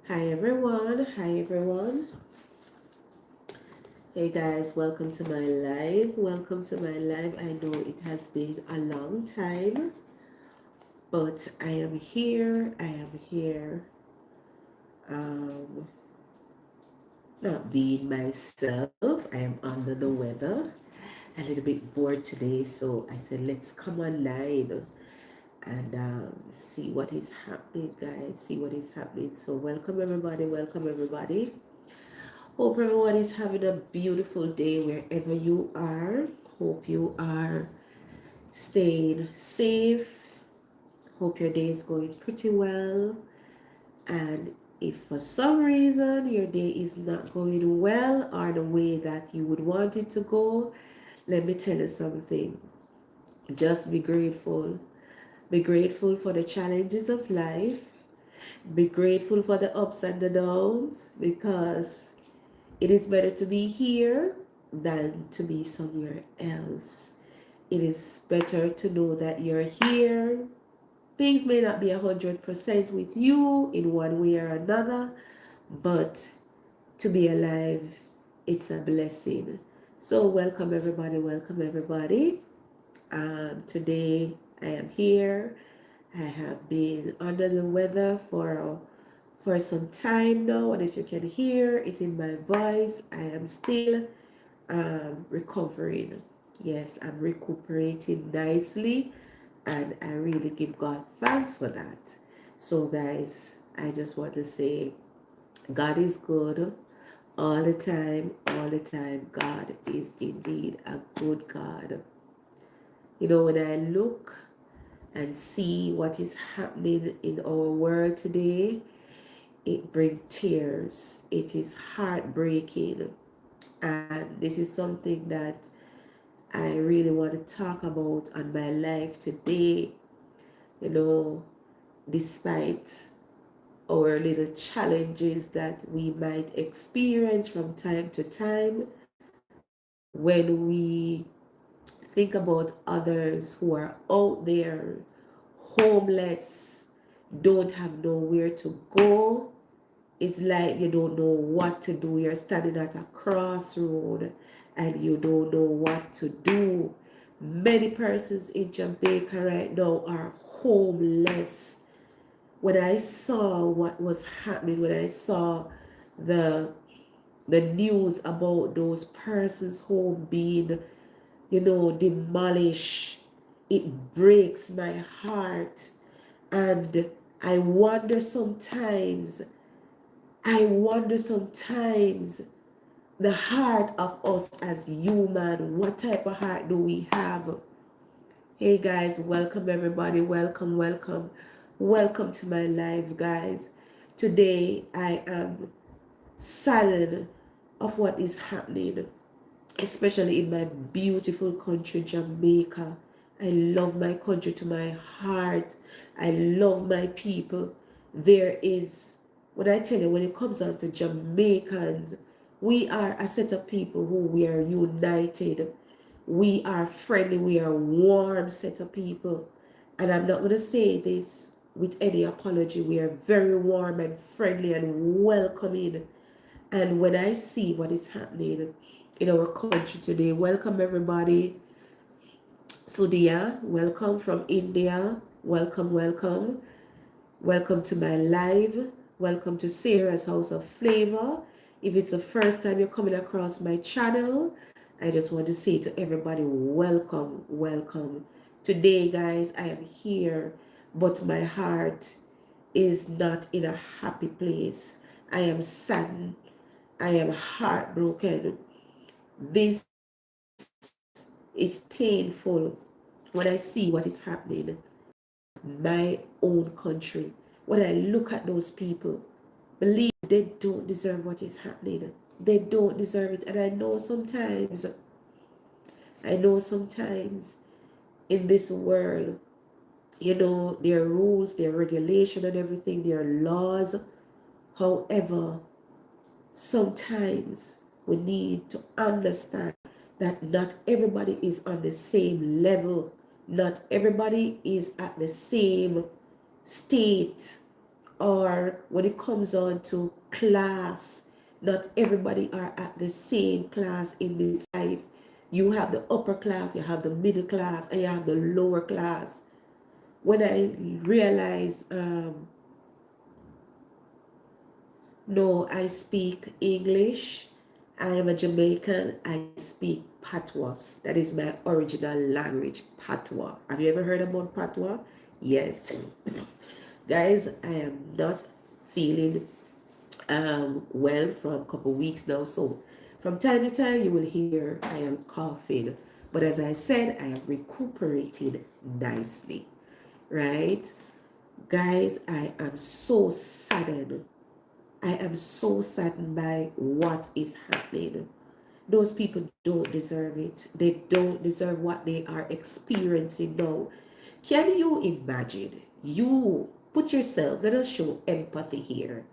Hi everyone. Hi everyone. Hey guys, welcome to my live. Welcome to my live. I know it has been a long time, but I am here. I am here. Um, Not being myself. I am under the weather. A little bit bored today, so I said let's come online and see what is happening, guys. See what is happening. So welcome everybody. Welcome everybody. Hope everyone is having a beautiful day wherever you are. Hope you are staying safe. Hope your day is going pretty well. And if for some reason your day is not going well or the way that you would want it to go, let me tell you something. Just be grateful. Be grateful for the challenges of life. Be grateful for the ups and the downs because it is better to be here than to be somewhere else. It is better to know that you're here. Things may not be 100% with you in one way or another, but to be alive, it's a blessing. So welcome everybody, welcome everybody. Today I am here. I have been under the weather for some time now, and if you can hear it in my voice, I am still recovering. Yes, I'm recuperating nicely, and I really give God thanks for that. So, guys, I just want to say God is good all the time, all the time. God is indeed a good God. You know, when I look and see what is happening in our world today, it brings tears. It is heartbreaking. And this is something that I really want to talk about on my life today. You know, despite our little challenges that we might experience from time to time, when we think about others who are out there homeless, don't have nowhere to go, it's like you don't know what to do. You're standing at a crossroad and you don't know what to do. Many persons in Jamaica right now are homeless. When I saw what was happening, when I saw the the news about those persons' home being, demolished, it breaks my heart. And I wonder sometimes I wonder sometimes the heart of us as human, what type of heart do we have? Hey guys, welcome everybody. Welcome, welcome. Welcome to my live, guys. Today I am saddened of what is happening, especially in my beautiful country, Jamaica. I love my country to my heart. I love my people. There is, when I tell you, when it comes down to Jamaicans, we are a set of people who we are united. We are friendly. We are warm set of people. And I'm not going to say this with any apology. We are very warm and friendly and welcoming. And when I see what is happening in our country today, welcome everybody. Sudia, welcome from India. Welcome, welcome. Welcome to my live. Welcome to Sarah's House of Flavor. If it's the first time you're coming across my channel, I just want to say to everybody, welcome, welcome. Today, guys, I am here, but my heart is not in a happy place. I am saddened. I am heartbroken. This is painful when I see what is happening my own country. When I look at those people, believe they don't deserve what is happening. They don't deserve it. And I know sometimes in this world, there are rules, there are regulation and everything, there are laws. However, sometimes we need to understand that not everybody is on the same level. Not everybody is at the same state Or when it comes on to class, not everybody are at the same class in this life. You have the upper class, you have the middle class, and you have the lower class. When I realize, no, I speak English. I am a Jamaican. I speak Patois. That is my original language, Patois. Have you ever heard about Patois? Yes. Guys, I am not feeling well for a couple weeks now. So from time to time, you will hear I am coughing. But as I said, I am recuperating nicely, right? Guys, I am so saddened. I am so saddened by what is happening. Those people don't deserve it. They don't deserve what they are experiencing now. Can you imagine? You put yourself, let us show empathy here.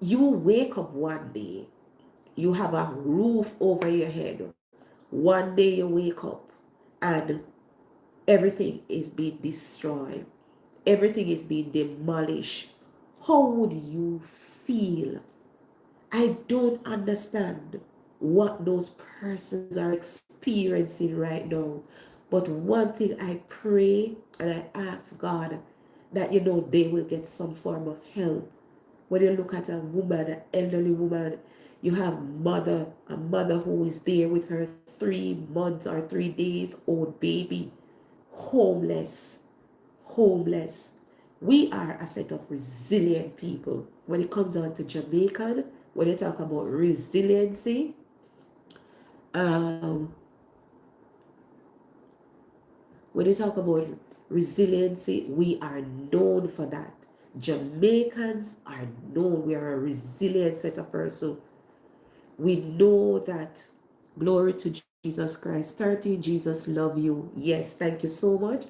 You wake up one day, you have a roof over your head. One day you wake up and everything is being destroyed, everything is being demolished. How would you feel? I don't understand what those persons are experiencing right now. But one thing I pray and I ask God that they will get some form of help. When you look at a woman, an elderly woman, you have a mother who is there with her 3 months or 3 days old baby, homeless, homeless. We are a set of resilient people. When it comes down to Jamaican, when you talk about resiliency, um, when you talk about resiliency, we are known for that. Jamaicans are known. We are a resilient set of person. We know that. Glory to Jesus Christ. 13, Jesus love you. Yes, thank you so much.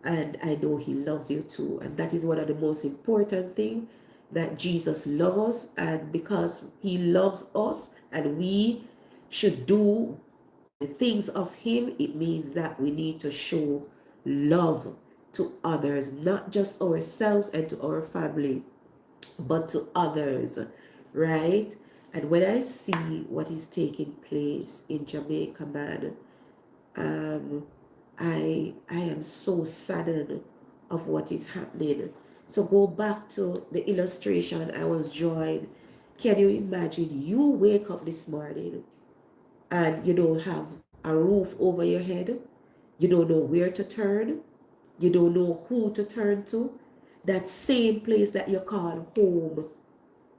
And I know he loves you too. And that is one of the most important things, that Jesus loves us. And because he loves us and we should do the things of him, it means that we need to show love to others, not just ourselves and to our family, but to others, right? And when I see what is taking place in Jamaica, man, um, I am so saddened of what is happening. So go back to the illustration I was drawing. Can you imagine you wake up this morning and you don't have a roof over your head? You don't know where to turn. You don't know who to turn to. That same place that you call home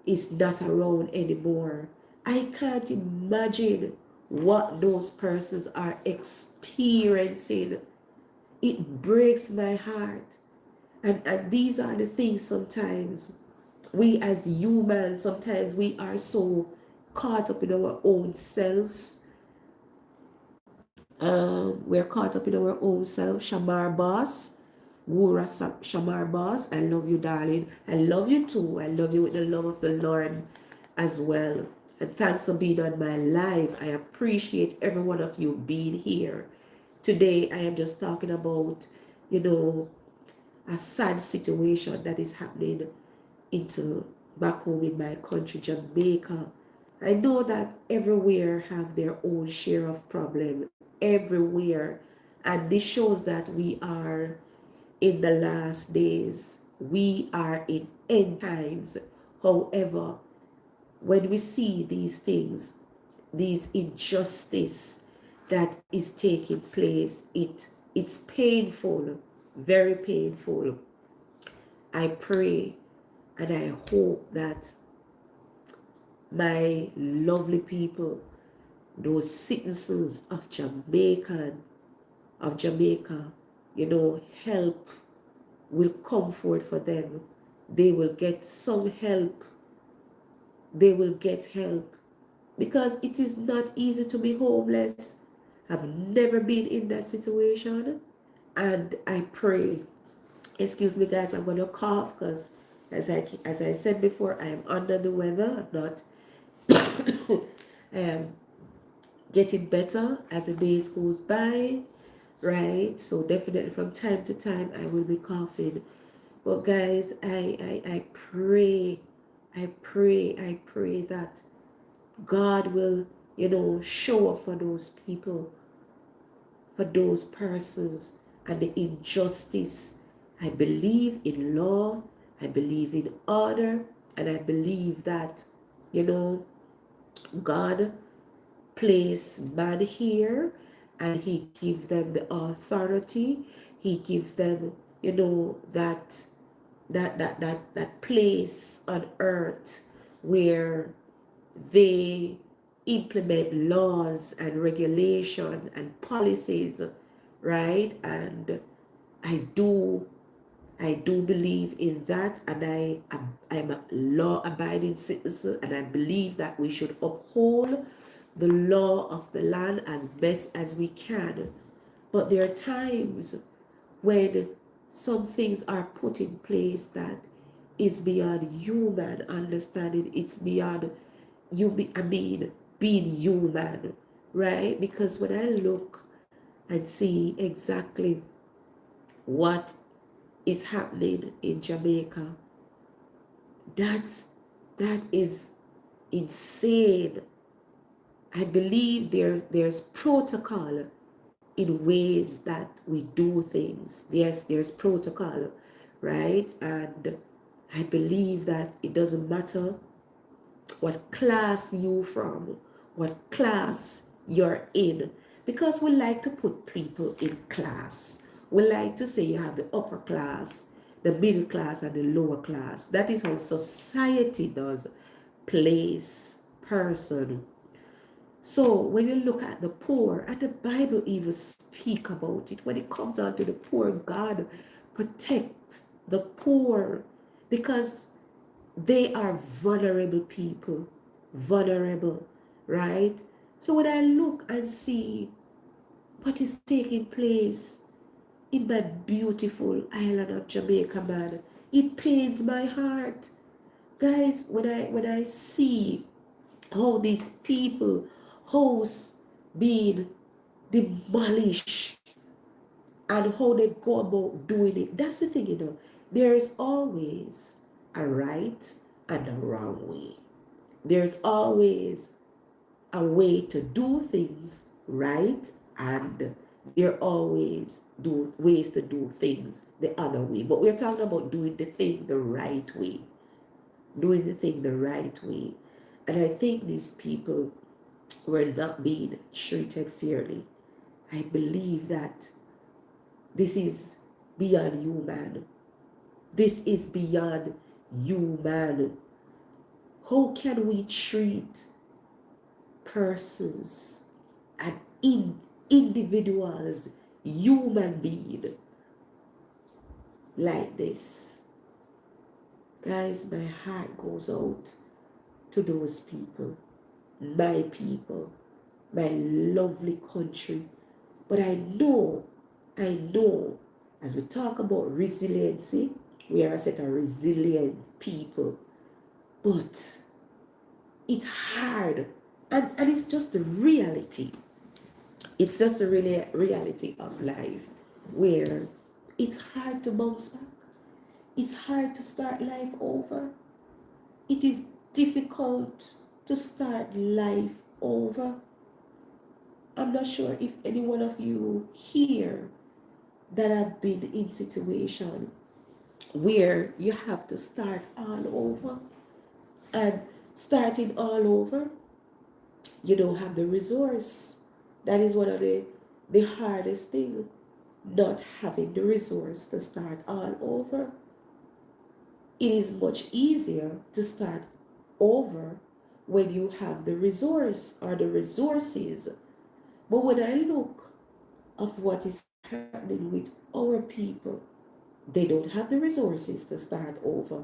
is not around anymore. I can't imagine what those persons are experiencing. It breaks my heart. And these are the things sometimes we as humans, sometimes we are so caught up in our own selves. We're caught up in our own self. Shamar Boss, Gura Shamar Boss, I love you, darling. I love you too. I love you with the love of the Lord as well. And thanks for being on my live. I appreciate every one of you being here. Today, I am just talking about, you know, a sad situation that is happening into back home in my country, Jamaica. I know that everywhere have their own share of problem, everywhere. And this shows that we are in the last days. We are in end times. However, when we see these things, these injustice that is taking place, it's painful, very painful. I pray and I hope that my lovely people, those citizens of Jamaica, help will come forth for them. They will get some help. They will get help. Because it is not easy to be homeless. I've never been in that situation. And I pray, excuse me guys, I'm going to cough because as I said before, I am under the weather. I'm not I am getting better as the days goes by, right? So definitely from time to time I will be coughing. But guys, I pray, I pray that God will, show up for those people, for those persons, and the injustice. I believe in law, I believe in order, and I believe that, you know, God place man here, and he give them the authority. He give them, that place on earth where they implement laws and regulation and policies, right? And I do I do believe in that, and I'm a law-abiding citizen, and I believe that we should uphold the law of the land as best as we can. But there are times when some things are put in place that is beyond human understanding. It's beyond being human, right? Because when I look and see exactly what is happening in Jamaica, that's that is insane. I believe there's protocol in ways that we do things. Yes, there's protocol, right? And I believe that it doesn't matter what class you from, what class you're in, because we like to put people in class. We like to say you have the upper class, the middle class, and the lower class. That is how society does place person. So when you look at the poor, and the Bible even speak about it, when it comes down to the poor, God protect the poor, because they are vulnerable people, vulnerable, right? So when I look and see what is taking place in my beautiful island of Jamaica, man, it pains my heart. Guys, when I see how these people house being demolished and how they go about doing it, that's the thing, there is always a right and a wrong way. There's always a way to do things right, and there are always ways to do things the other way. But we're talking about doing the thing the right way. Doing the thing the right way. And I think these people were not being treated fairly. I believe that this is beyond human. This is beyond human. How can we treat persons and individuals, human being, like this? Guys, my heart goes out to those people, my lovely country. But I know, as we talk about resiliency, we are a set of resilient people. But it's hard. And it's just the reality. It's just the really reality of life, where it's hard to bounce back. It's hard to start life over. It is difficult to start life over. I'm not sure if any one of you here that have been in situation where you have to start all over, and starting all over, you don't have the resource. That is one of the hardest thing, not having the resource to start all over. It is much easier to start over when you have the resource or the resources. But when I look of what is happening with our people, they don't have the resources to start over.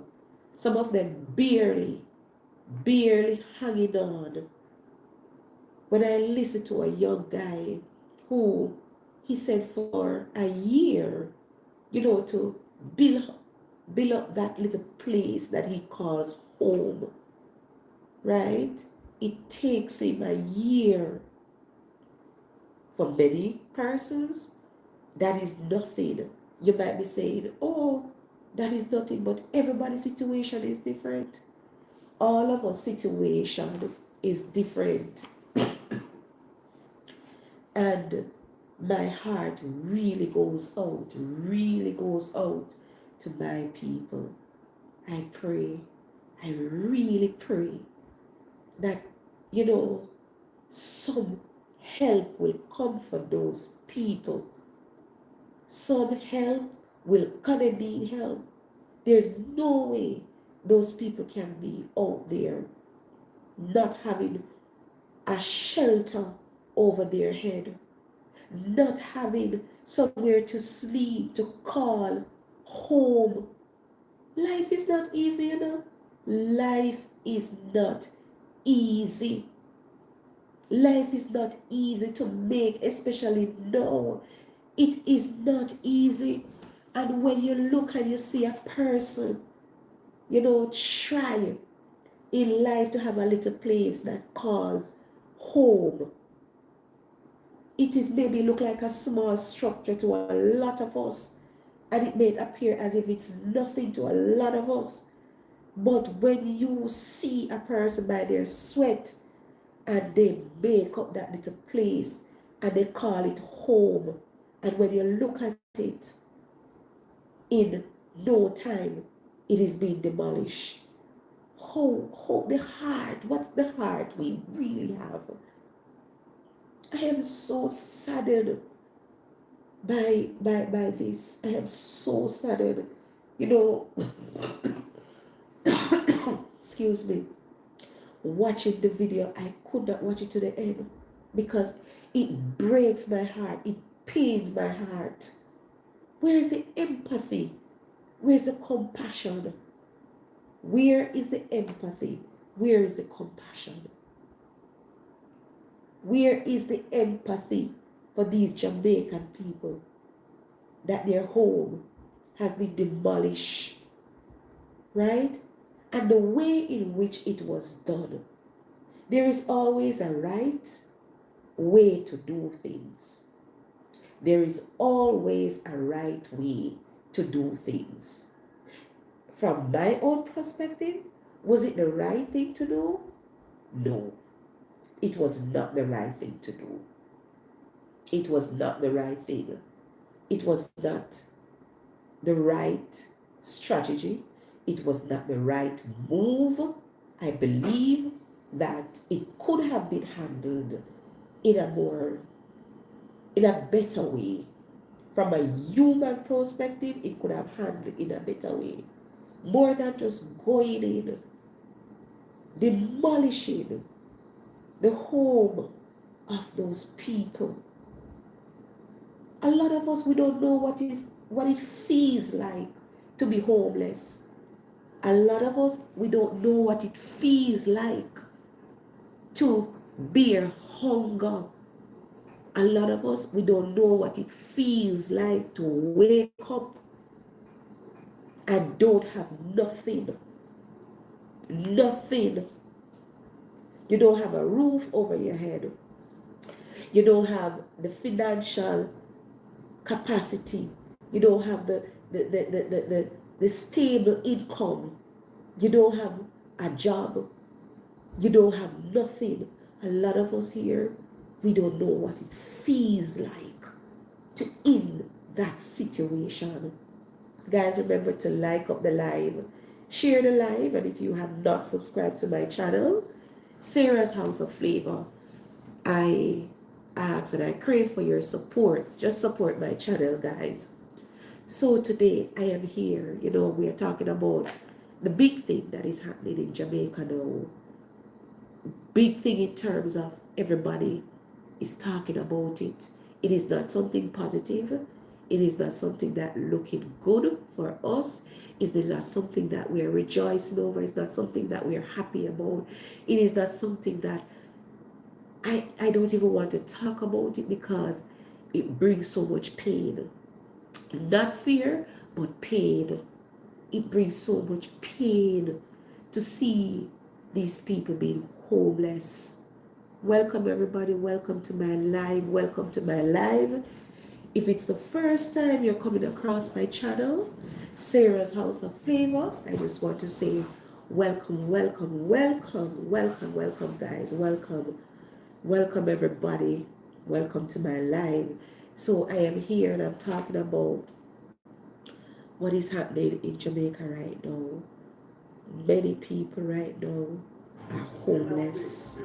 Some of them barely hanging on. When I listen to a young guy who he said for a year, to build build up that little place that he calls home, right? It takes him a year. For many persons, that is nothing. You might be saying, oh, That is nothing, but everybody's situation is different. All of our situation is different. And my heart really goes out to my people. I pray, I really pray that, you know, some help will come for those people. Some help will gonna need help. There's no way those people can be out there not having a shelter over their head, not having somewhere to sleep, to call home. Life is not easy, you know. Life is not easy. Life is not easy to make, especially now. It is not easy. And when you look and you see a person, you know, try in life to have a little place that calls home. It is maybe look like a small structure to a lot of us, and it may appear as if it's nothing to a lot of us. But when you see a person by their sweat and they make up that little place and they call it home, and when you look at it, in no time, it is being demolished. How the heart, what's the heart we really have? I am so saddened by this. I am so saddened. You know, excuse me, watching the video, I could not watch it to the end because it breaks my heart. It pains my heart. Where is the empathy? Where is the compassion? Where is the empathy? Where is the compassion? Where is the empathy for these Jamaican people that their home has been demolished, right? And the way in which it was done. There is always a right way to do things. There is always a right way to do things. From my own perspective, was it the right thing to do? No, it was not the right thing to do. It was not the right thing. It was not the right strategy. It was not the right move. I believe that it could have been handled in a better way. From a human perspective, it could have handled in a better way. More than just going in, demolishing the home of those people. A lot of us, we don't know what it feels like to be homeless. A lot of us, we don't know what it feels like to bear hunger. A lot of us, we don't know what it feels like to wake up and don't have nothing. Nothing. You don't have a roof over your head. You don't have the financial capacity. You don't have the stable income. You don't have a job. You don't have nothing. A lot of us here, we don't know what it feels like to in that situation. Guys, remember to like up the live, share the live, and if you have not subscribed to my channel, Sarah's House of Flavor, I ask and I crave for your support. Just support my channel, guys. So today I am here. You know, we are talking about the big thing that is happening in Jamaica now. Big thing in terms of everybody is talking about it. It is not something positive. It is not something that looking good for us. It's not something that we are rejoicing over. It's not something that we are happy about. It is not something that I don't even want to talk about it because it brings so much pain. Not fear, but pain. It brings so much pain to see these people being homeless. Welcome everybody, welcome to my live, welcome to my live. If it's the first time you're coming across my channel, Sarah's House of Flavor. I just want to say welcome, welcome, welcome, welcome, welcome, guys. Welcome, welcome, everybody. Welcome to my live. So I am here and I'm talking about what is happening in Jamaica right now. Many people right now are homeless.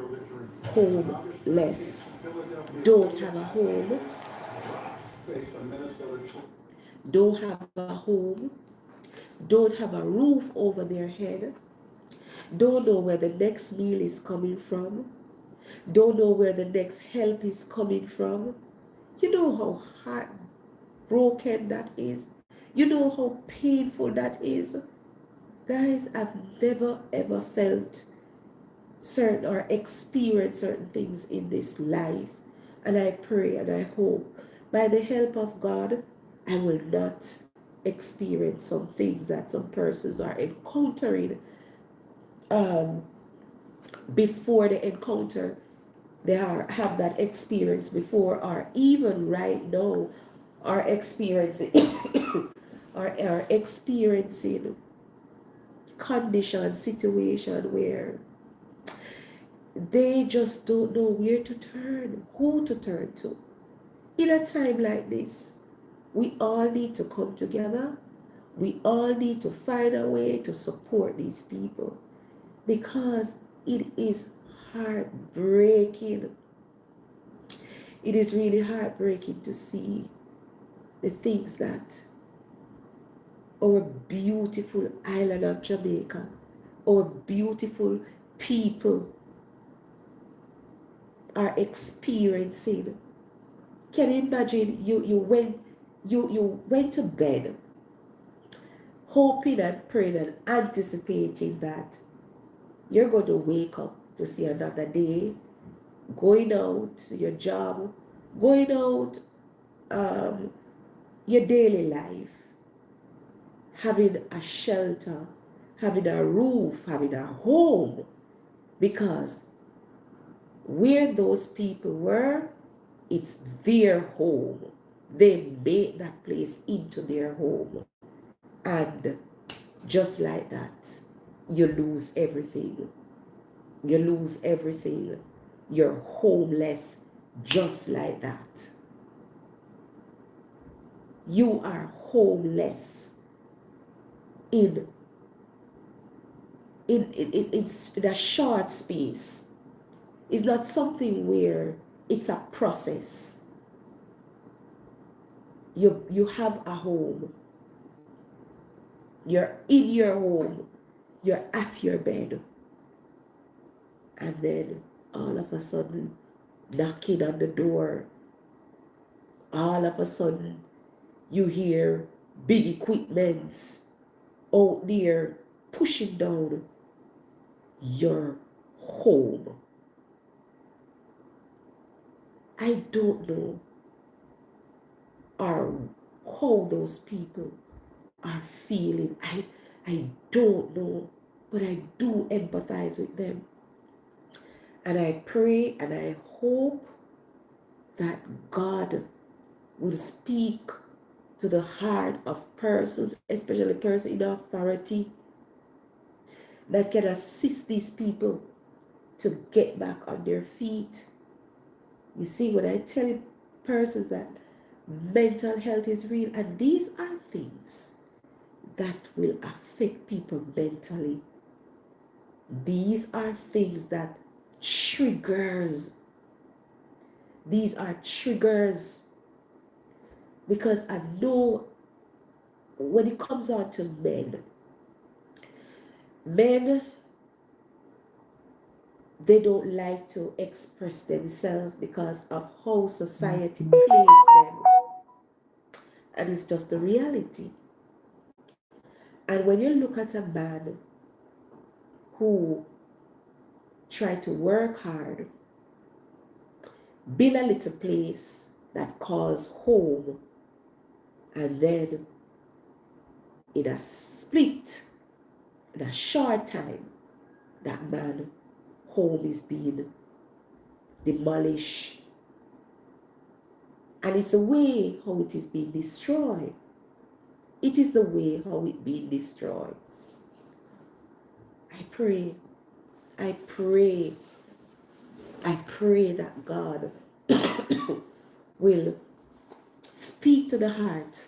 Homeless. Don't have a home. Don't have a home. Don't have a roof over their head. Don't know where the next meal is coming from. Don't know where the next help is coming from. You know how heartbroken that is. You know how painful that is. Guys, I've never ever felt certain or experienced certain things in this life. And I pray and I hope by the help of God, I will not experience some things that some persons are encountering um, before they encounter have that experience before, or even right now are experiencing are experiencing condition situation where they just don't know where to turn, who to turn to. In a time like this, we all need to come together. We all need to find a way to support these people, because it is heartbreaking. It is really heartbreaking to see the things that our beautiful island of Jamaica, our beautiful people are experiencing. Can you imagine you went to bed hoping and praying and anticipating that you're going to wake up to see another day, going out to your job, going out your daily life, having a shelter, having a roof, having a home, because where those people were, it's their home. They made that place into their home. And just like that, you lose everything. You lose everything. You're homeless just like that. You are homeless in a short space. It's not something where it's a process. You have a home. You're in your home. You're at your bed. And then all of a sudden, knocking on the door. All of a sudden, you hear big equipments out there pushing down your home. I don't know how those people are feeling. I don't know, but I do empathize with them. And I pray and I hope that God will speak to the heart of persons, especially persons in authority, that can assist these people to get back on their feet. You see, when I tell persons that mental health is real, and these are things that will affect people mentally. These are things that triggers. These are triggers, because I know when it comes on to men, they don't like to express themselves because of how society plays them. And it's just the reality. And when you look at a man who tried to work hard, build a little place that calls home, and then in a split, in a short time, that man home is being demolished. And it's a way how it is being destroyed. It is the way how it being destroyed. I pray, I pray, I pray that God will speak to the heart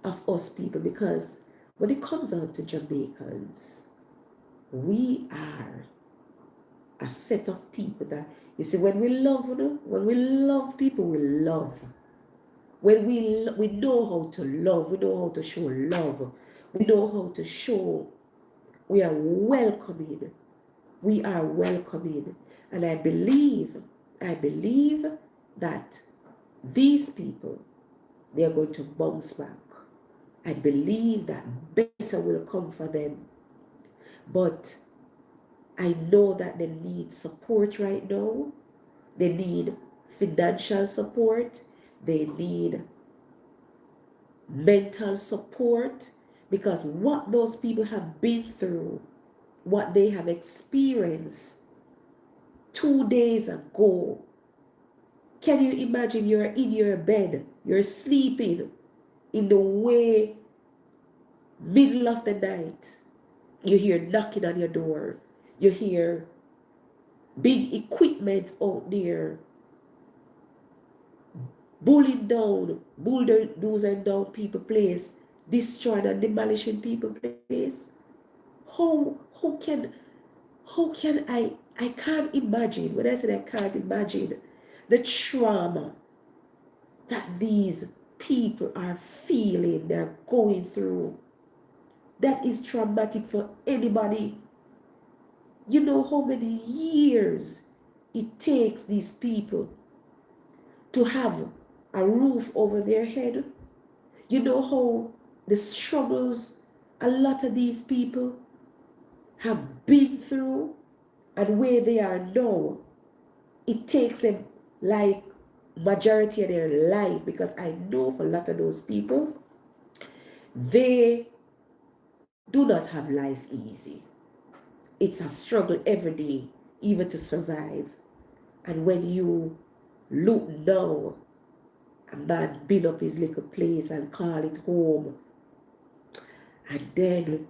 of us people, because when it comes down to Jamaicans, we are a set of people that, you see, when we love, when we love people, we love. When we know how to love, we know how to show love, we know how to show we are welcoming. We are welcoming. And I believe that these people, they are going to bounce back. I believe that better will come for them. But I know that they need support right now. They need financial support. They need mental support, because what those people have been through, what they have experienced 2 days ago. Can you imagine you're in your bed, you're sleeping in the way, middle of the night, you hear knocking on your door, you hear big equipment out there, bulldozing down people place, destroying and demolishing people place. How can I can't imagine. When I said I can't imagine the trauma that these people are feeling, they're going through. That is traumatic for anybody. You know how many years it takes these people to have a roof over their head. You know how the struggles a lot of these people have been through, and where they are now. It takes them like majority of their life, because I know for a lot of those people, they do not have life easy. It's a struggle every day, even to survive. And when you look now, a man build up his little place and call it home, and then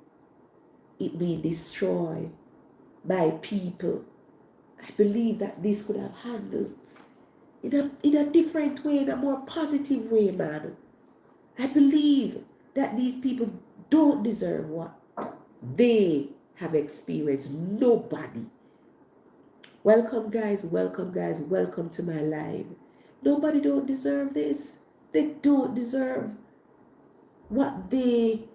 it being destroyed by people, I believe that this could have handled in a different way, in a more positive way, man. I believe that these people don't deserve what they have experienced. Nobody. Welcome, guys. Welcome, guys. Welcome to my live. Nobody don't deserve this. They don't deserve what they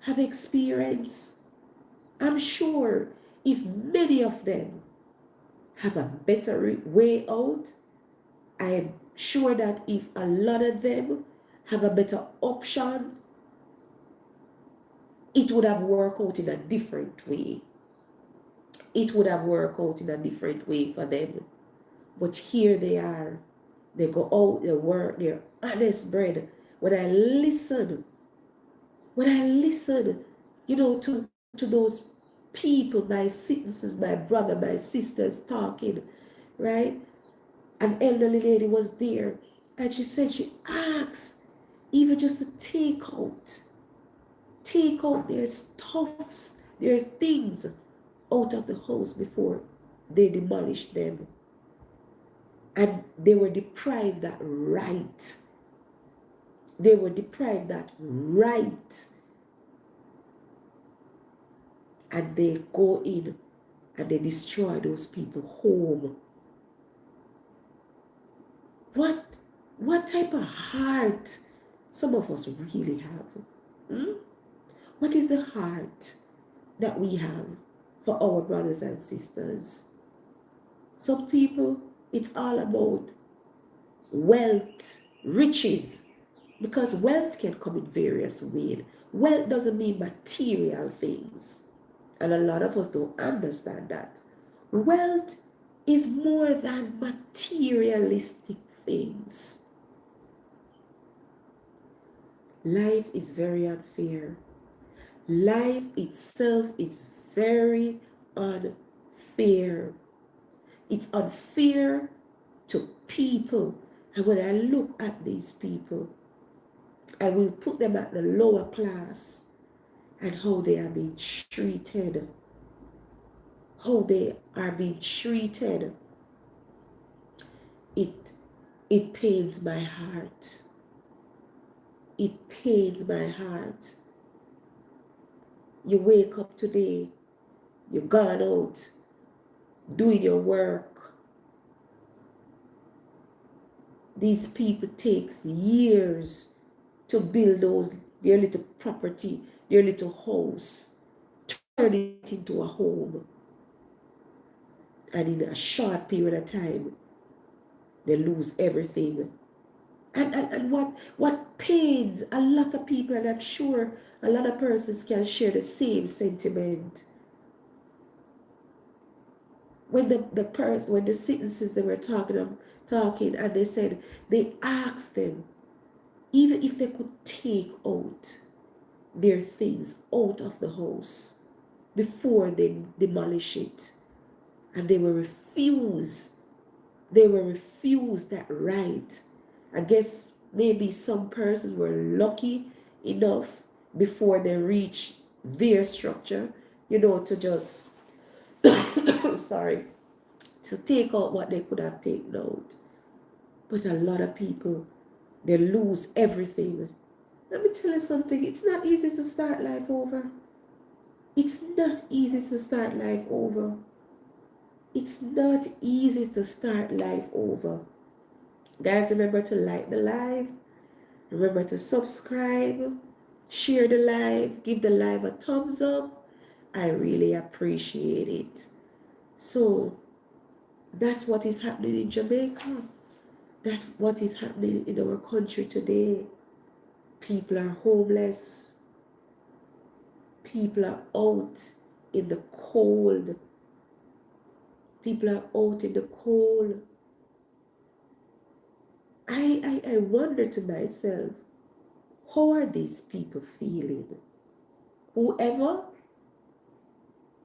have experienced. I'm sure if many of them have a better way out, I am sure that if a lot of them have a better option, it would have worked out in a different way. It would have worked out in a different way for them. But here they are. They go out, they work, they're honest bread. When I listen, to those people, my sisters, my brother, my sisters talking, right? An elderly lady was there, and she said she asked even just to take out their stuffs, their things out of the house before they demolished them. And they were deprived that right. They were deprived that right. And they go in and they destroy those people home. What type of heart some of us really have? What is the heart that we have for our brothers and sisters? Some people, it's all about wealth, riches, because wealth can come in various ways. Wealth doesn't mean material things, and a lot of us don't understand that. Wealth is more than materialistic things. Life is very unfair. Life itself is very unfair. It's unfair to people. And when I look at these people, and we'll put them at the lower class, and how they are being treated. How they are being treated. It it pains my heart. It pains my heart. You wake up today, you've gone out doing your work. These people takes years to build their little property, their little house, turn it into a home. And in a short period of time, they lose everything. And what pains a lot of people, and I'm sure a lot of persons can share the same sentiment. When the citizens they were talking, and they said they asked them even if they could take out their things out of the house before they demolish it, and they were refused. They were refused that right. I guess maybe some persons were lucky enough before they reached their structure, to just sorry, to take out what they could have taken out. But a lot of people, they lose everything. Let me tell you something, it's not easy to start life over. It's not easy to start life over. It's not easy to start life over. Guys, remember to like the live. Remember to subscribe. Share the live. Give the live a thumbs up. I really appreciate it. So, that's what is happening in Jamaica. That's what is happening in our country today. People are homeless. People are out in the cold. People are out in the cold. I wonder to myself, how are these people feeling? Whoever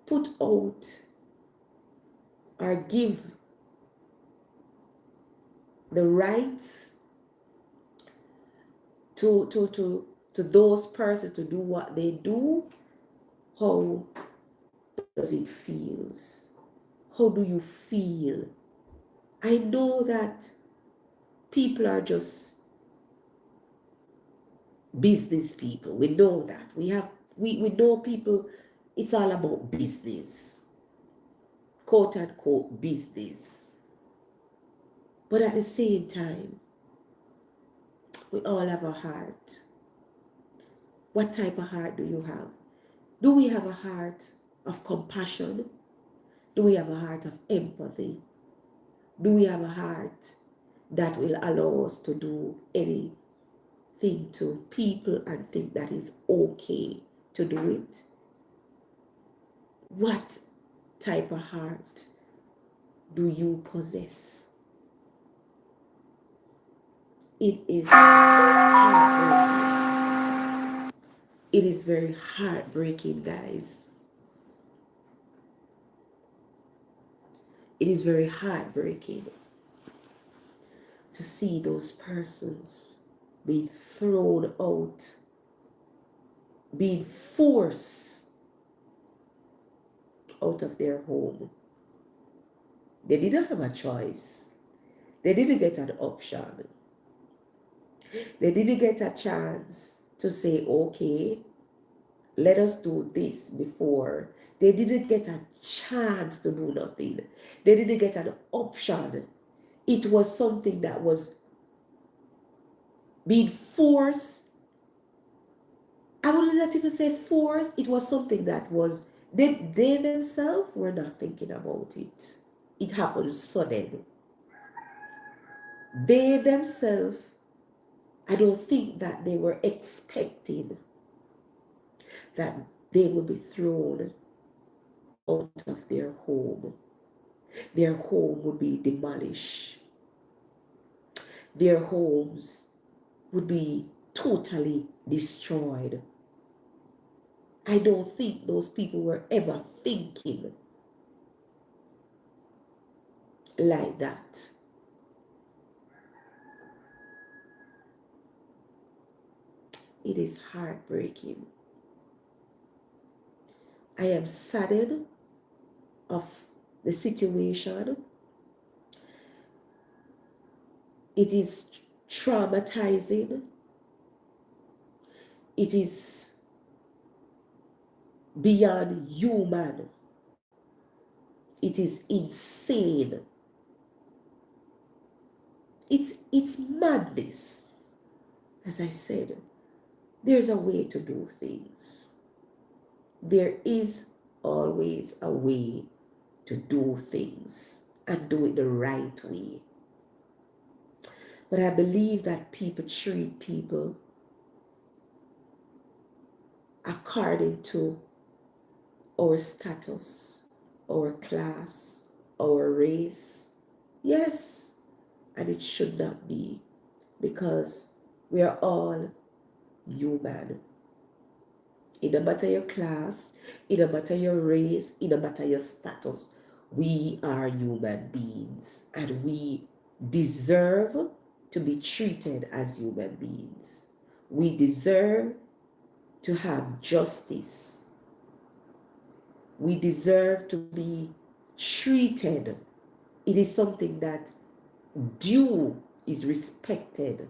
put out or give the rights to those persons to do what they do, how does it feel? How do you feel? I know that people are just business people. We know that. We know people, it's all about business. Quote unquote business. But at the same time, we all have a heart. What type of heart do you have? Do we have a heart of compassion? Do we have a heart of empathy? Do we have a heart that will allow us to do anything to people and think that is okay to do it? What type of heart do you possess? It is heartbreaking. It is very heartbreaking, guys. It is very heartbreaking to see those persons being thrown out, being forced out of their home. They didn't have a choice. They didn't get an option. They didn't get a chance to say, okay, let us do this before. They didn't get a chance to do nothing. They didn't get an option. It was something that was being forced. I would not even say forced. It was something that was, they themselves were not thinking about it. It happened sudden. They themselves, I don't think that they were expecting that they would be thrown out of their home. Their home would be demolished. Their homes would be totally destroyed. I don't think those people were ever thinking like that. it is heartbreaking. I am saddened of the situation. It is traumatizing. It is beyond human. It is insane. It's madness. As I said, there's a way to do things. There is always a way to do things and do it the right way. But I believe that people treat people according to our status, our class, our race. Yes, and it should not be, because we are all human. It don't matter your class, it don't matter your race, it don't matter your status. We are human beings and we deserve to be treated as human beings. We deserve to have justice. We deserve to be treated. It is something that due is respected.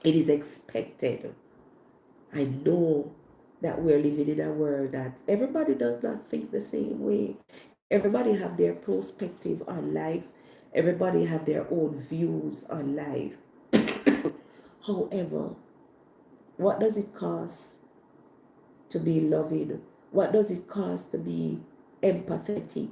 It is expected. I know that we're living in a world that everybody does not think the same way. Everybody have their perspective on life. Everybody have their own views on life. However, what does it cost to be loving? What does it cost to be empathetic?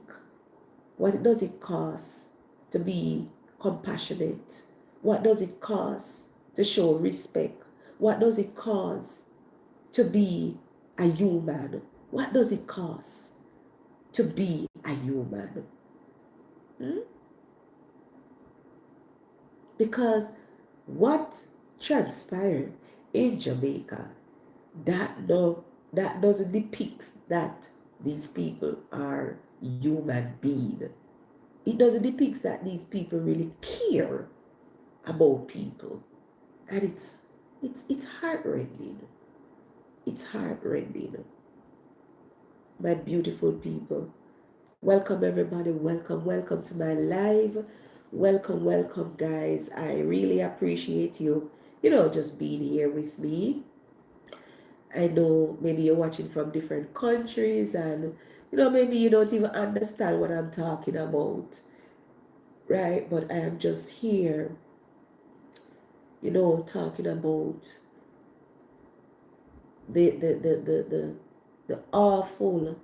What does it cost to be compassionate? What does it cost to show respect? What does it cost to be a human? What does it cost to be a human? Because what transpired in Jamaica, that doesn't depict that these people are human beings. It doesn't depict that these people really care about people. And it's heartrending. It's heartrending. My beautiful people. Welcome everybody. Welcome to my live. Welcome guys. I really appreciate you, just being here with me. I know maybe you're watching from different countries and maybe you don't even understand what I'm talking about. Right? But I am just here, talking about the awful,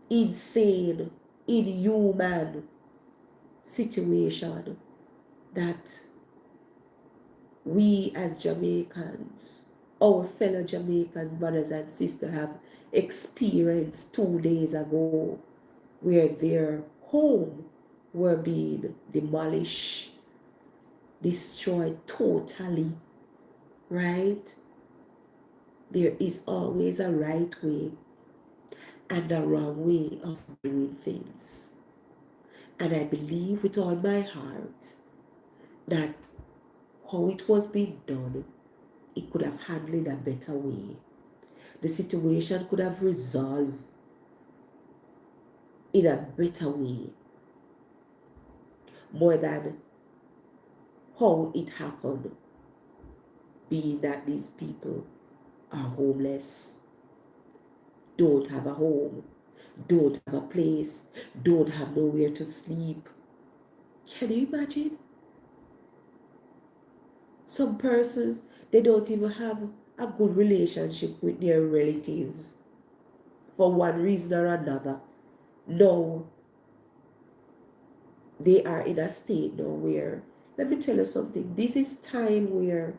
insane, inhuman situation that we as Jamaicans, our fellow Jamaican brothers and sisters have experienced 2 days ago, where their home were being demolished, destroyed totally, right? There is always a right way and a wrong way of doing things. And I believe with all my heart that how it was being done, it could have handled in a better way. The situation could have resolved in a better way, more than how it happened, being that these people are homeless, don't have a home, don't have a place, don't have nowhere to sleep. Can you imagine? Some persons, they don't even have a good relationship with their relatives for one reason or another. No, they are in a state now where, let me tell you something, this is time where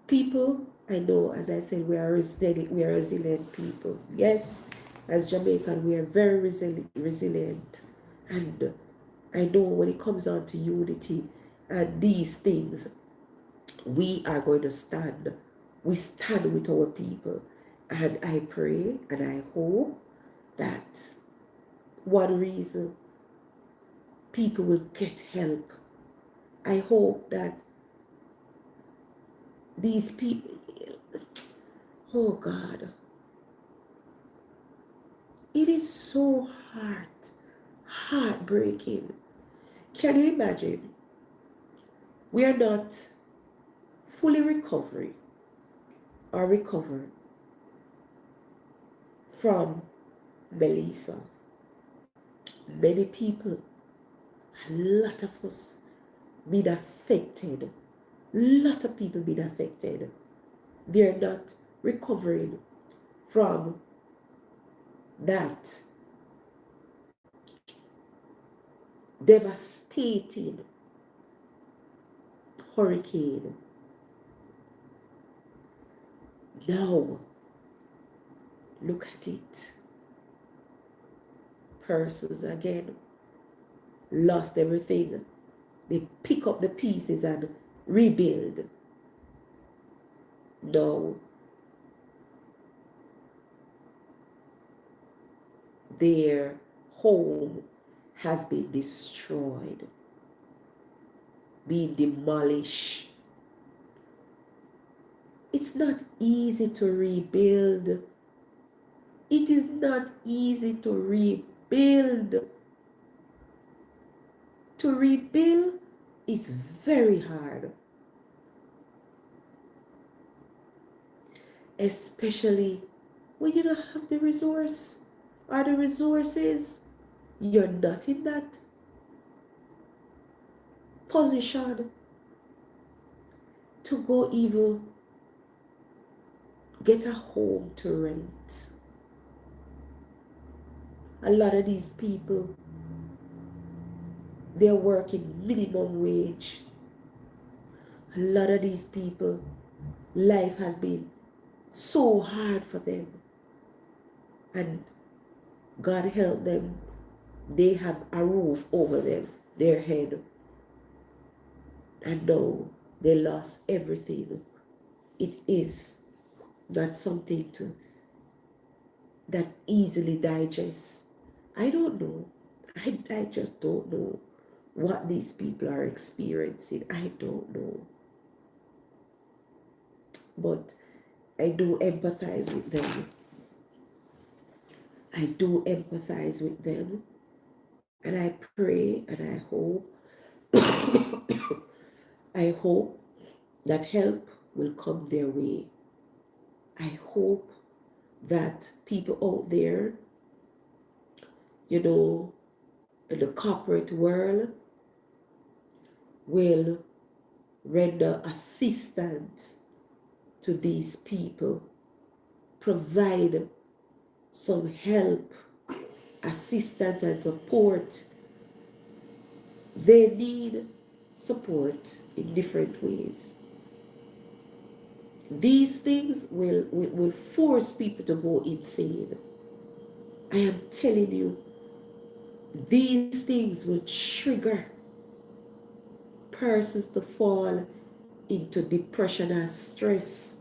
people, I know, as I said, we are resilient people. Yes, as Jamaican, we are very resilient. And I know when it comes down to unity and these things, we are going to stand. We stand with our people. And I pray and I hope that one reason people will get help. I hope that These people, oh God, it is so heartbreaking. Can you imagine? We are not fully recovered from Melissa. Many people, a lot of us been affected. A lot of people been affected. They're not recovering from that devastating hurricane. Now, look at it. Persons again lost everything. They pick up the pieces and rebuild. Now, their home has been destroyed, being demolished. It's not easy to rebuild. It is not easy to rebuild. To rebuild is very hard. Especially when you don't have the resource or the resources. You're not in that position to go even get a home to rent. A lot of these people, they're working minimum wage. A lot of these people, life has been so hard for them. And God help them, they have a roof over them, their head. And now they lost everything. It is not something that easily digest. I don't know. I just don't know what these people are experiencing. I don't know. But I do empathize with them. I do empathize with them. And I pray and I hope, I hope that help will come their way. I hope that people out there, you know, in the corporate world will render assistance to these people, provide some help, assistance and support. They need support in different ways. These things will force people to go insane. I am telling you, these things will trigger persons to fall into depression and stress.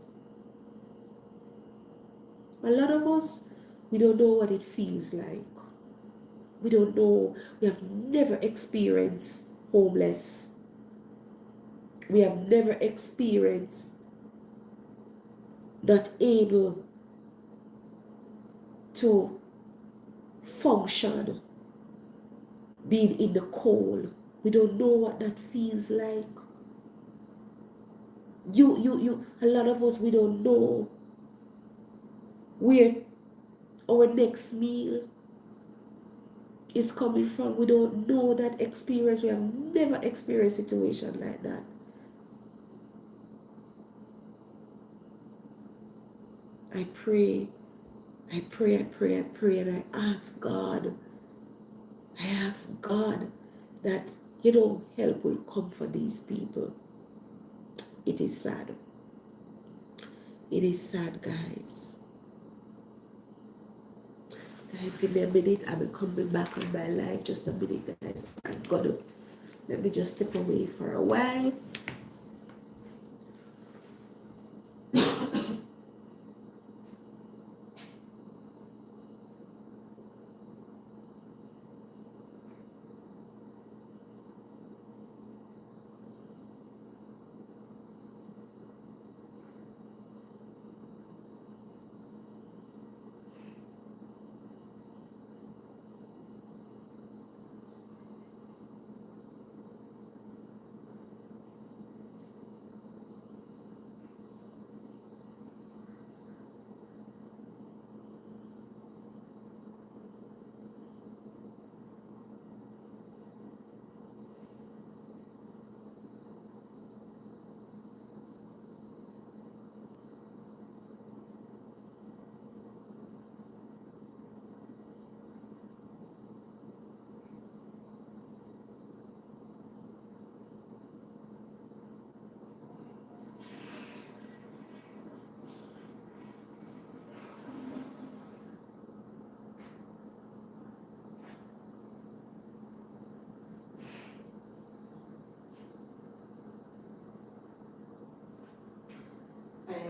A lot of us, we don't know what it feels like. We don't know. We have never experienced homeless. We have never experienced not able to function, being in the cold. We don't know what that feels like. A lot of us, we don't know where our next meal is coming from. We don't know that experience. We have never experienced a situation like that. I pray, and I ask God that, help will come for these people. It is sad. It is sad, guys. Guys, give me a minute. I'll be coming back on my live. Just a minute, guys. Let me just step away for a while.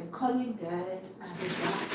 am coming, guys. I'll be back.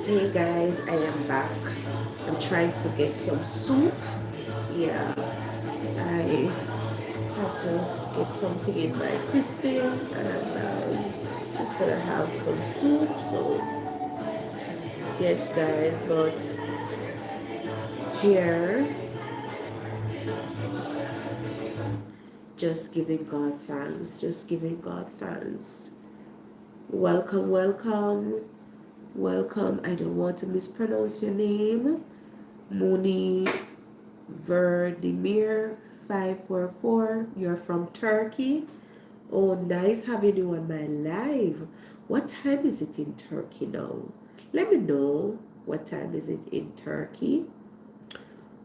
Hey guys, I am back. I'm trying to get some soup. Yeah, I have to get something in my system and I'm just gonna have some soup. So, yes, guys, but here, just giving God thanks, just giving God thanks. Welcome, welcome, welcome. I don't want to mispronounce your name. Moni Verdimir 544. You're from Turkey. Oh, nice having you on my live. What time is it in Turkey now? Let me know. What time is it in Turkey?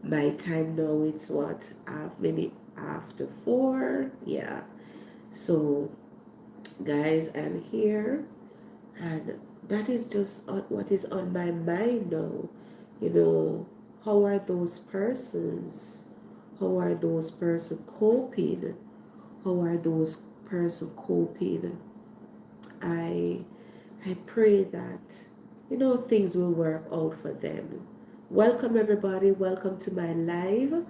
My time now, it's what? Maybe after 4. Yeah. So, guys, I'm here. And that is just what is on my mind now. You know, how are those persons? How are those persons coping? How are those persons coping? I I pray that, things will work out for them. Welcome everybody, welcome to my live.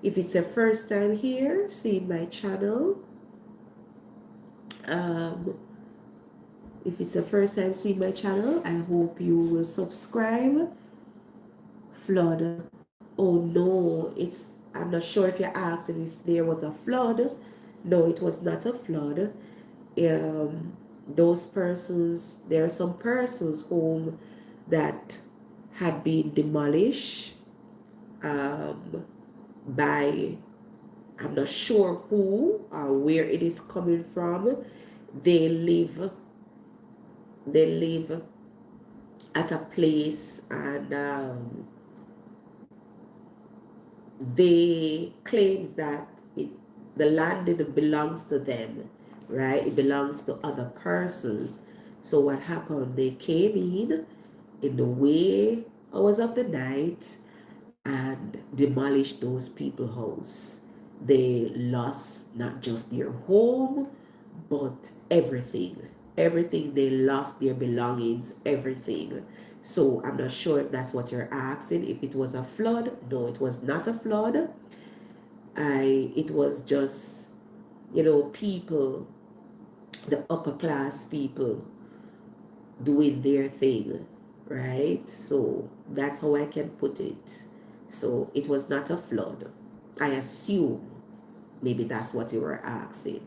If it's your first time here, seeing my channel, um, if it's the first time seeing my channel, I hope you will subscribe. Flood. Oh no, I'm not sure if you're asking if there was a flood. No, it was not a flood. Those persons, there are some persons home that had been demolished by I'm not sure who or where it is coming from. They live they live at a place, and they claims that the land didn't belongs to them, right? It belongs to other persons. So what happened? They came in the way hours of the night and demolished those people's house. They lost not just their home, but everything. Everything, they lost their belongings, everything. So I'm not sure if that's what you're asking. If it was a flood, no, it was not a flood. It was just, people, the upper class people doing their thing, right? So that's how I can put it. So it was not a flood. I assume maybe that's what you were asking.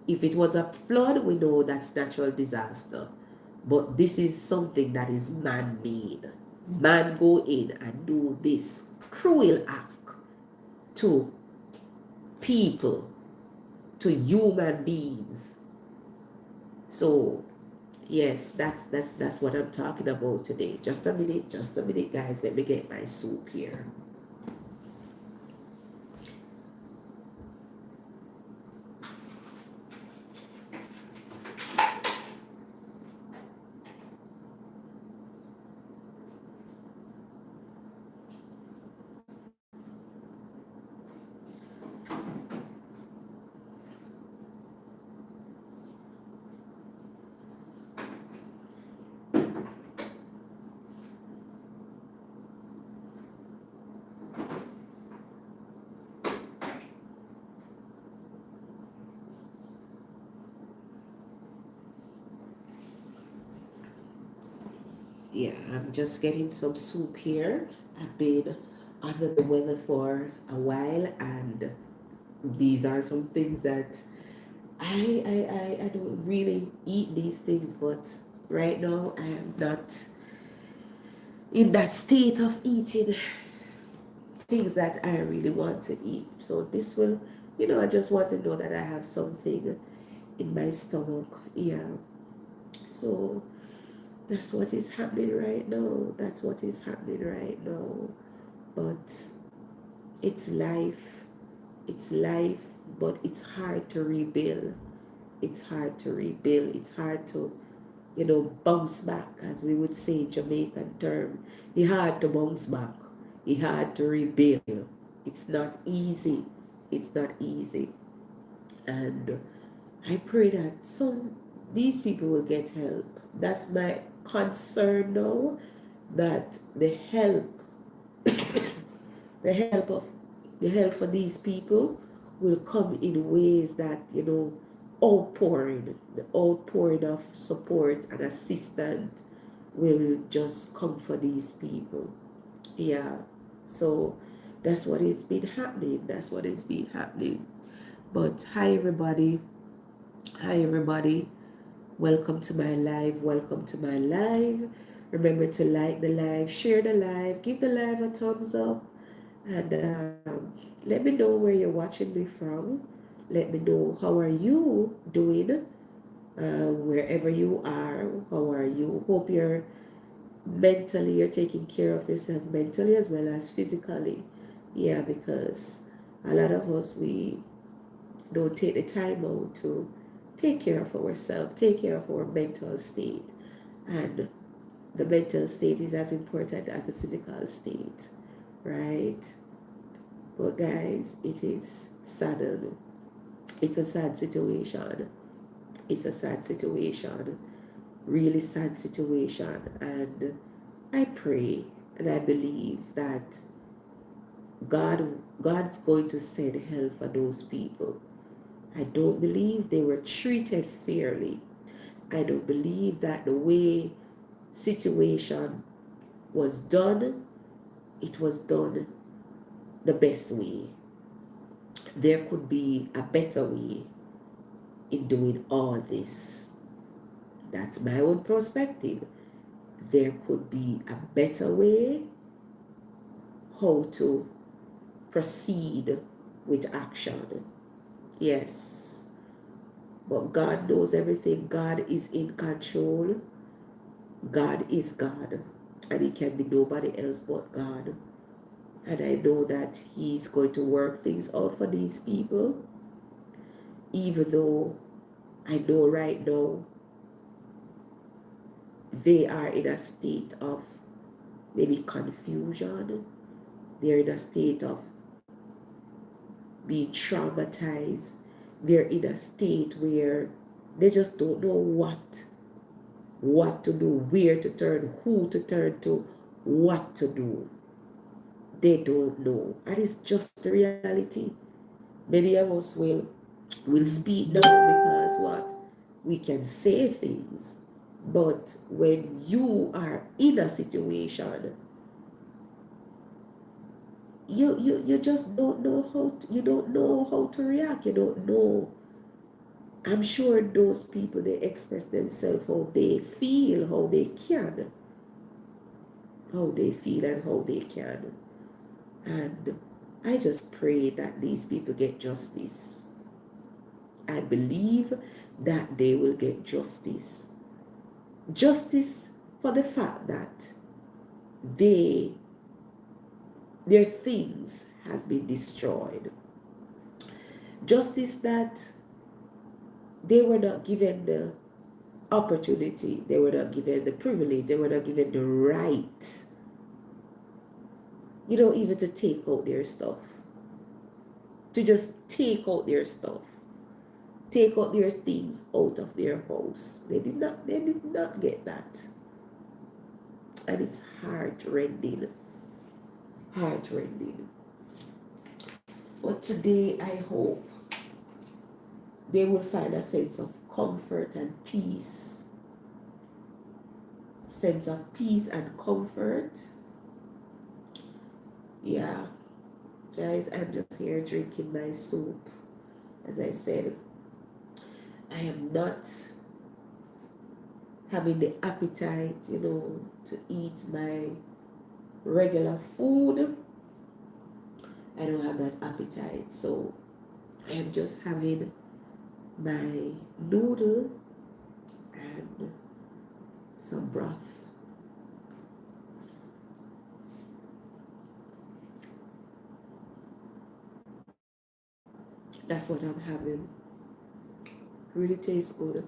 If it was a flood, we know that's natural disaster. But this is something that is man-made. Man go in and do this cruel act to people, to human beings. So yes, that's what I'm talking about today. Just a minute, guys. Let me get my soup here. Yeah, I'm just getting some soup here. I've been under the weather for a while, and these are some things that I don't really eat these things, but right now I am not in that state of eating things that I really want to eat. So this will, I just want to know that I have something in my stomach. Yeah. So that's what is happening right now. That's what is happening right now. But it's life. It's life, but it's hard to rebuild. It's hard to rebuild. It's hard to, bounce back, as we would say in Jamaican term. It's hard to bounce back. It's hard to rebuild. It's not easy. It's not easy. And I pray that these people will get help. That's my concern now, that the help of the help for these people will come in ways that, the outpouring of support and assistance will just come for these people. Yeah. So that's what has been happening. That's what has been happening. But hi everybody. Hi everybody. Welcome to my live. Welcome to my live. Remember to like the live, share the live, give the live a thumbs up, and let me know where you're watching me from. Let me know how are you doing, wherever you are. How are you? Hope you're taking care of yourself mentally as well as physically. Yeah, because a lot of us, we don't take the time out to take care of ourselves, take care of our mental state. And the mental state is as important as the physical state, right? But guys, it is saddened. It's a sad situation. It's a sad situation. Really sad situation. And I pray and I believe that God's going to send help for those people. I don't believe they were treated fairly. I don't believe that the way situation was done, it was done the best way. There could be a better way in doing all this. That's my own perspective. There could be a better way how to proceed with action. Yes. But God knows everything. God is in control. God is God. And it can be nobody else but God. And I know that He's going to work things out for these people. Even though I know right now they are in a state of maybe confusion. They're in a state of being traumatized. They're in a state where they just don't know what to do, where to turn, who to turn to, what to do. They don't know. And it's just the reality. Many of us will speak now because what? We can say things. But when you are in a situation, you just don't know you don't know how to react. You don't know. I'm sure those people, they express themselves how they feel, how they can, how they feel and how they can. And I just pray that these people get justice. I believe that they will get justice. Justice for the fact that they their things has been destroyed. Justice that they were not given the opportunity, they were not given the privilege, they were not given the right, even to take out their stuff. To just take out their stuff. Take out their things out of their house. They did not get that. And it's heart-rending. Heart-rending. But today I hope they will find a sense of comfort and peace. Sense of peace and comfort. Yeah. Guys, I'm just here drinking my soup. As I said, I am not having the appetite, to eat my regular food. I don't have that appetite. So I am just having my noodle and some broth. That's what I'm having. Really tastes good.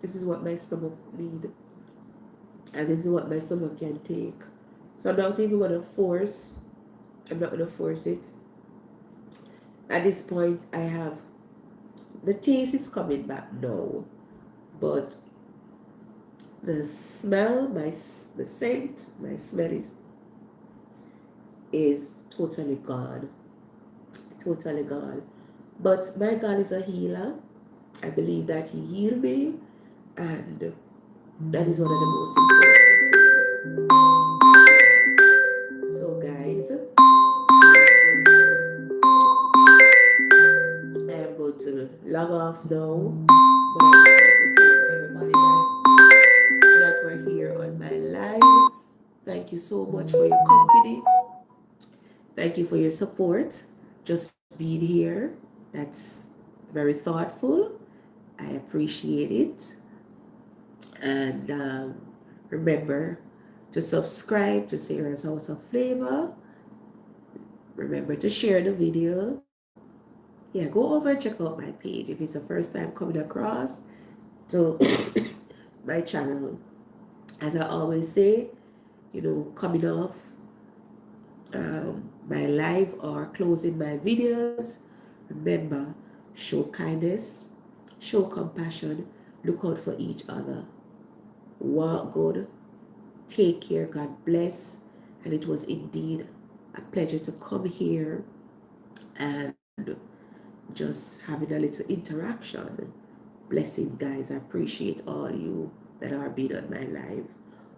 This is what my stomach needs. And this is what my stomach can take. So I'm not even gonna force. I'm not gonna force it. At this point, I have the taste is coming back now, but the smell, the scent, my smell is totally gone. Totally gone. But my God is a healer. I believe that He healed me, and that is one of the most important things. So, guys, I am going to log off now. But I just want to say to everybody that we're here on my live. Thank you so much for your company. Thank you for your support. Just being here. That's very thoughtful. I appreciate it. And remember to subscribe to Sarah's House of Flavor. Remember to share the video. Yeah, go over and check out my page if it's the first time coming across to my channel. As I always say, coming off my live or closing my videos, remember, show kindness, show compassion, look out for each other, walk good, take care, God bless. And it was indeed a pleasure to come here and just having a little interaction. Blessing, guys. I appreciate all you that are being on my live.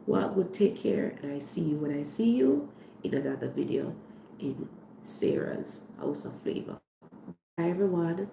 Walk good, take care, and I see you when I see you in another video in Sarah's House of Flavor. Bye, everyone.